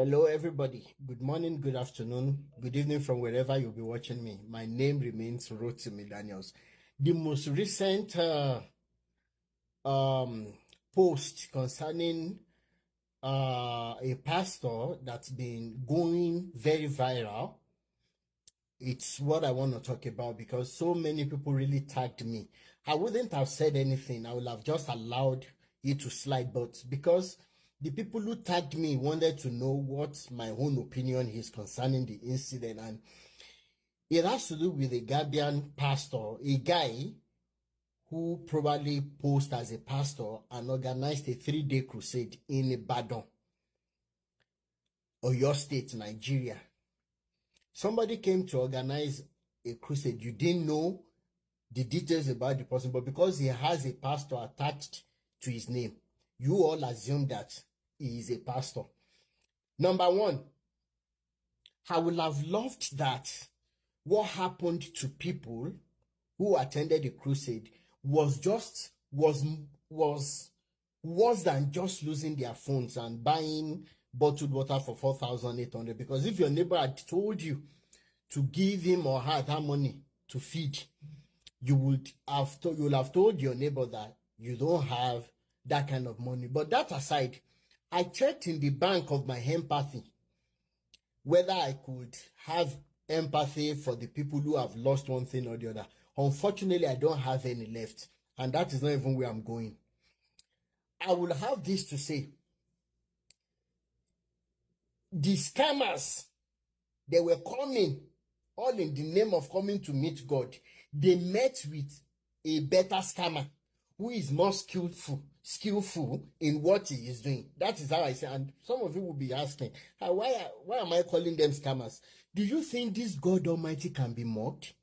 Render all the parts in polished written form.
Hello, everybody. Good morning, good afternoon, good evening from wherever you'll be watching me. My name remains Rotimi Daniels. The most recent post concerning a pastor that's been going very viral. It's what I want to talk about because so many people really tagged me. I wouldn't have said anything. I would have just allowed it to slide, but because the people who tagged me wanted to know what my own opinion is concerning the incident, and it has to do with a Gambian pastor, a guy who probably posed as a pastor and organized a 3-day crusade in Ibadan, Oyo State, Nigeria. Somebody came to organize a crusade. You didn't know the details about the person, but because he has a pastor attached to his name, you all assume that he is a pastor. Number one, I would have loved that what happened to people who attended the crusade was worse than just losing their phones and buying bottled water for 4,800. Because if your neighbor had told you to give him or her that money to feed, you will have told your neighbor that you don't have that kind of money. But that aside, I checked in the bank of my empathy whether I could have empathy for the people who have lost one thing or the other. Unfortunately, I don't have any left, and that is not even where I'm going. I will have this to say. The scammers, they were coming, all in the name of coming to meet God. They met with a better scammer who is more skillful in what he is doing. That is how I say. And some of you will be asking, why am I calling them scammers? Do you think this God Almighty can be mocked?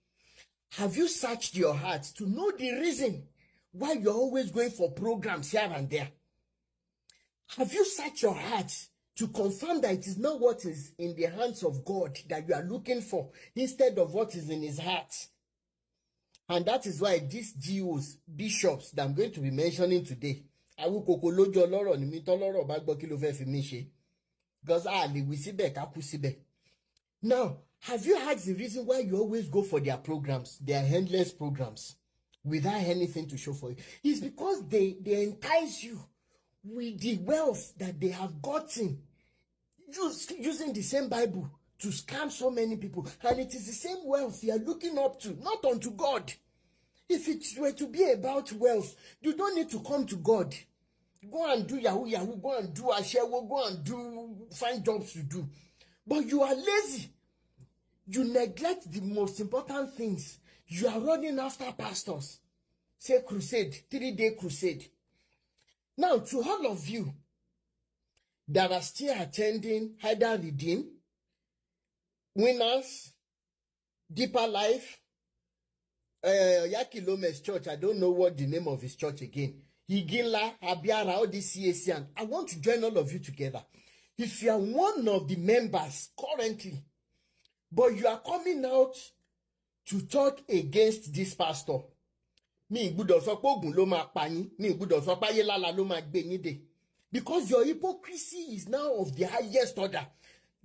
Have you searched your heart to know the reason why you're always going for programs here and there? Have you searched your heart to confirm that it is not what is in the hands of God that you are looking for instead of what is in his heart? And that is why these GOs, bishops that I'm going to be mentioning today, because now, have you heard the reason why you always go for their programs, their endless programs, without anything to show for you? It's because they entice you with the wealth that they have gotten using the same Bible to scam so many people. And it is the same wealth you are looking up to, not unto God. If it were to be about wealth, you don't need to come to God. Go and do Yahoo, go and do Ashewo, go and find jobs to do. But you are lazy. You neglect the most important things. You are running after pastors. Say crusade, 3-day crusade. Now, to all of you that are still attending either Redeem, Winners, Deeper Life, Yakilome's church, I don't know what the name of his church again. Higila, Abiara, all this CAC, and I want to join all of you together. If you are one of the members currently, but you are coming out to talk against this pastor, because your hypocrisy is now of the highest order.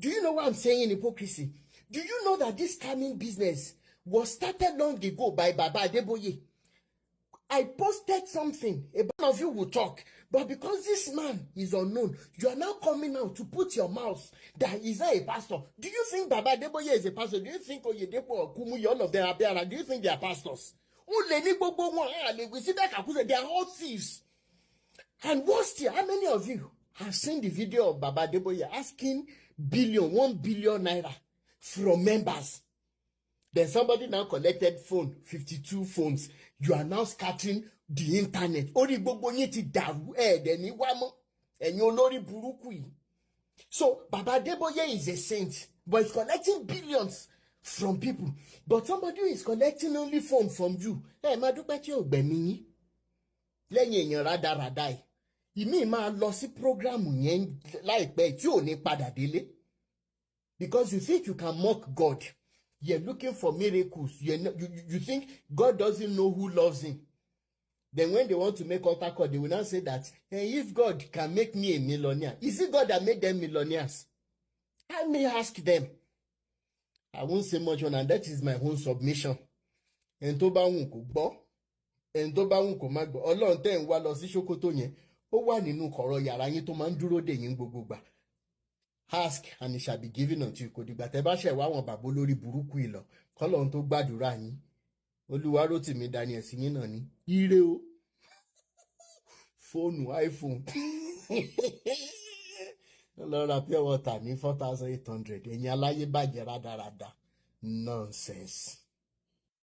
Do you know what I'm saying, hypocrisy? Do you know that this scamming business was started long ago by Baba Adeboye? I posted something, a bunch of you will talk, but because this man is unknown, you are now coming out to put your mouth that he's not a pastor. Do you think Baba Adeboye is a pastor? Do you think Oyedepo or Kumuyi, all of them are there? Do you think they are pastors? They are all thieves. And worse still, how many of you have seen the video of Baba Adeboye asking 1 billion naira from members? Then somebody now collected 52 phones. You are now scattering the internet. So Baba Adeboye is a saint, but he's collecting billions from people. But somebody who is collecting only phone from you. Because you think you can mock God. You're looking for miracles. You think God doesn't know who loves him. Then when they want to make altar call, they will now say that, hey, if God can make me a millionaire, is it God that made them millionaires? I may ask them. I won't say much on, and that is my own submission. En tó bá wùn kó gbọ́, en tó bá wùn kó má gbọ́. Ọlọ́run tẹ́ ń wá lọ sí Sókótó yẹn, ó wà nínú kọ̀rọ̀ yàrá yín tó máa ń dúró dè yín gbogbo gbà. Ask and it shall be given unto you. Kò dìgbà tẹ́ bá ṣẹ̀ wá àwọn bàbá olórí burúkú ìlọ. Kọ́lọ́run tó gbàdúrà yín. Olúwarótìmí Daniel sí yín náà ní. Ire o. Fóònù iPhone. Lọ ra pure water ní 4,800. Ẹ̀yin aláyé bàjẹ́ rádaràda. Nonsense.